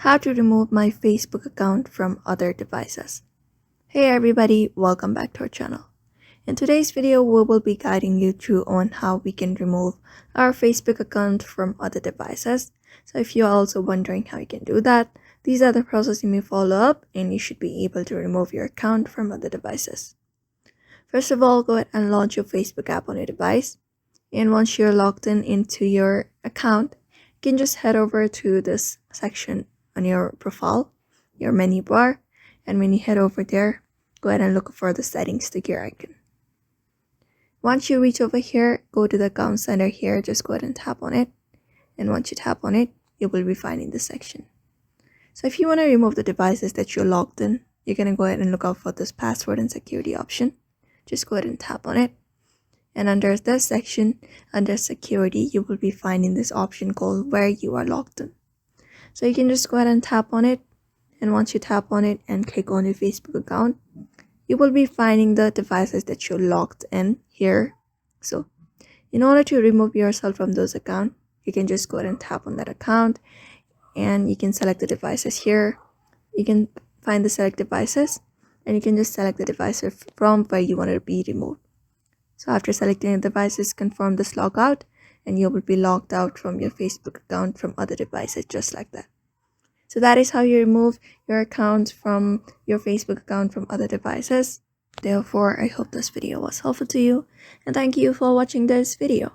How to remove my Facebook account from other devices. Hey everybody, welcome back to our channel. In today's video, we will be guiding you through on how we can remove our Facebook account from other devices. So if you're also wondering how you can do that, these are the processes you may follow up and you should be able to remove your account from other devices. First of all, go ahead and launch your Facebook app on your device. And once you're logged into your account, you can just head over to this section on your profile, your menu bar, and when you head over there, go ahead and look for the settings gear icon. Once you reach over here, go to the account center here, just go ahead and tap on it, and once you tap on it, you will be finding this section. So if you want to remove the devices that you're logged in, you're going to go ahead and look out for this password and security option. Just go ahead and tap on it. And under this section, under security, you will be finding this option called where you are logged in. So you can just go ahead and tap on it. And once you tap on it and click on your Facebook account, you will be finding the devices that you're logged in here. So in order to remove yourself from those accounts, you can just go ahead and tap on that account and you can select the devices here. You can find the select devices and you can just select the devices from where you want it to be removed. So after selecting the devices, confirm this logout and you will be logged out from your Facebook account from other devices just like that. So that is how you remove your account from your Facebook account from other devices. Therefore, I hope this video was helpful to you and thank you for watching this video.